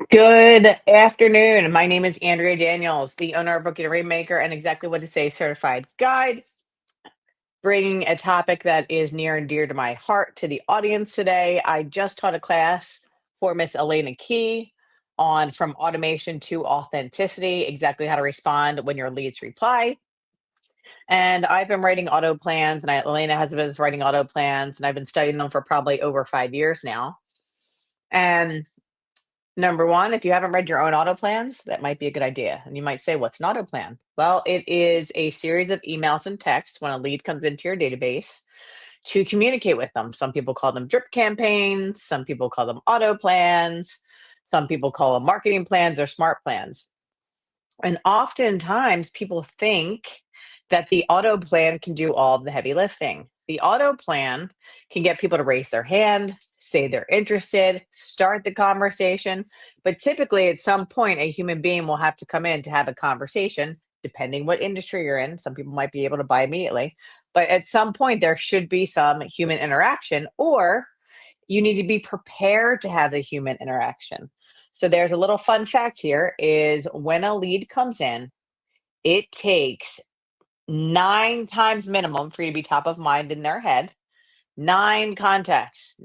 Good afternoon. My name is Andrea Daniels, the owner of Booking a Rainmaker and Exactly What to Say certified guide, bringing a topic that is near and dear to my heart to the audience today. I just taught a class for Miss Elena Key on From Automation to Authenticity, exactly how to respond when your leads reply. And I've been writing auto plans, and Elena has been writing auto plans, and I've been studying them for probably over 5 years now. And number one, if you haven't read your own auto plans, that might be a good idea. And you might say, what's an auto plan? Well, it is a series of emails and texts when a lead comes into your database to communicate with them. Some people call them drip campaigns, some people call them auto plans, some people call them marketing plans or smart plans. And oftentimes people think that the auto plan can do all of the heavy lifting. The auto plan can get people to raise their hand, say they're interested, start the conversation. But typically, at some point, a human being will have to come in to have a conversation, depending what industry you're in. Some people might be able to buy immediately. But at some point, there should be some human interaction, or you need to be prepared to have the human interaction. So there's a little fun fact here is when a lead comes in, it takes 9 times minimum for you to be top of mind in their head. Nine contacts.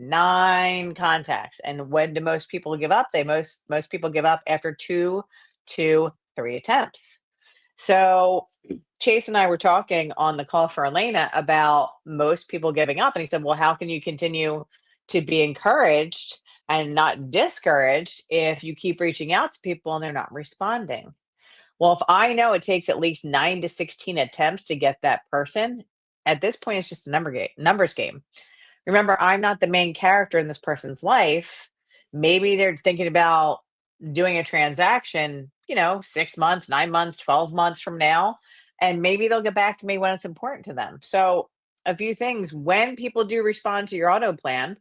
And when do most people give up? Most people give up after 2 to 3 attempts. So Chase and I were talking on the call for Elena about most people giving up. And he said, well, how can you continue to be encouraged and not discouraged if you keep reaching out to people and they're not responding? Well, if I know it takes at least 9 to 16 attempts to get that person, at this point, it's just a numbers game. Remember, I'm not the main character in this person's life. Maybe they're thinking about doing a transaction, 6 months, 9 months, 12 months from now, and maybe they'll get back to me when it's important to them. So, a few things when people do respond to your auto plan,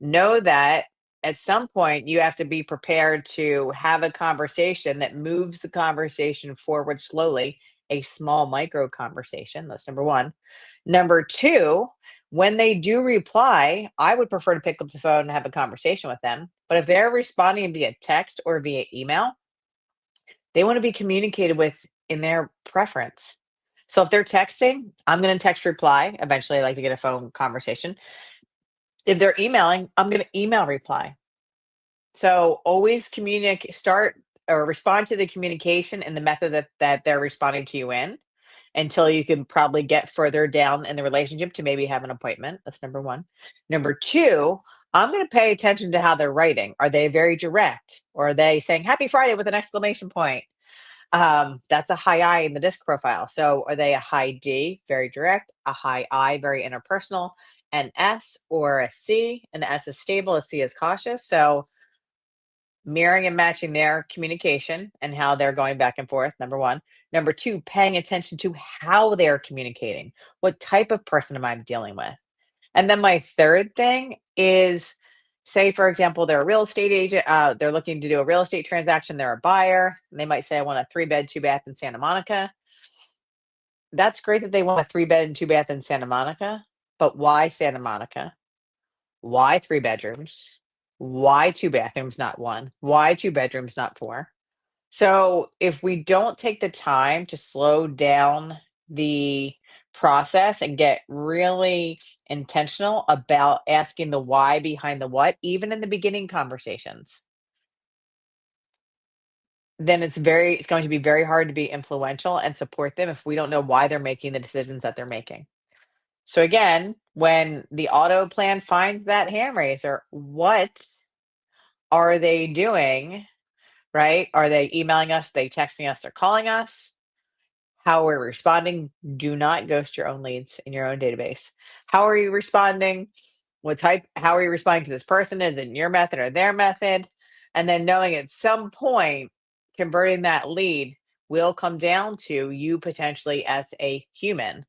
know that at some point you have to be prepared to have a conversation that moves the conversation forward slowly, a small micro conversation. That's number one. Number two, when they do reply, I would prefer to pick up the phone and have a conversation with them. But if they're responding via text or via email, they want to be communicated with in their preference. So if they're texting, I'm going to text reply. Eventually, I like to get a phone conversation. If they're emailing, I'm going to email reply. So always start or respond to the communication in the method that they're responding to you in until you can probably get further down in the relationship to maybe have an appointment. That's number one. Number two, I'm going to pay attention to how they're writing. Are they very direct, or are they saying happy Friday with an exclamation point? That's a high I in the disc profile. So are they a high D, very direct, a high I, very interpersonal, an S or a C? An S is stable, a C is cautious. So mirroring and matching their communication and how they're going back and forth, number one. Number two, paying attention to how they're communicating. What type of person am I dealing with? And then my third thing is, say, for example, they're a real estate agent. They're looking to do a real estate transaction. They're a buyer. And they might say, I want a 3-bed, 2-bath in Santa Monica. That's great that they want a 3-bed and 2-bath in Santa Monica. But why Santa Monica? Why 3 bedrooms? Why 2 bathrooms, not one? Why 2 bedrooms, not four? So if we don't take the time to slow down the process and get really intentional about asking the why behind the what, even in the beginning conversations, then it's going to be very hard to be influential and support them if we don't know why they're making the decisions that they're making. So again, when the auto plan finds that hand raiser, what are they doing? Right? Are they emailing us? They texting us? Or calling us? How are we responding? Do not ghost your own leads in your own database. How are you responding? What type? How are you responding to this person? Is it your method or their method? And then knowing at some point, converting that lead will come down to you potentially as a human.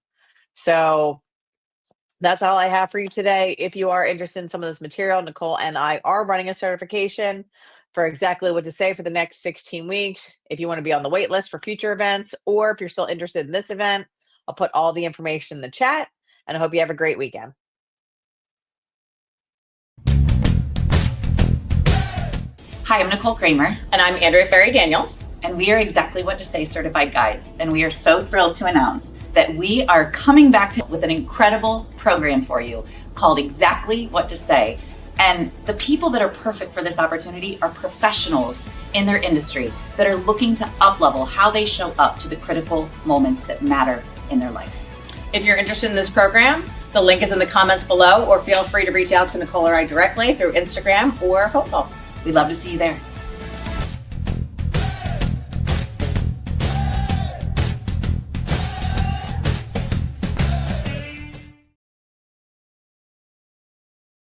So that's all I have for you today. If you are interested in some of this material, Nicole and I are running a certification for exactly what to say for the next 16 weeks. If you want to be on the wait list for future events, or if you're still interested in this event, I'll put all the information in the chat, and I hope you have a great weekend. Hi, I'm Nicole Kramer. And I'm Andrea Ferry Daniels. And we are Exactly What to Say certified guides. And we are so thrilled to announce that we are coming back with an incredible program for you called Exactly What to Say. And the people that are perfect for this opportunity are professionals in their industry that are looking to up-level how they show up to the critical moments that matter in their life. If you're interested in this program, the link is in the comments below, or feel free to reach out to Nicole or I directly through Instagram or phone call. We'd love to see you there.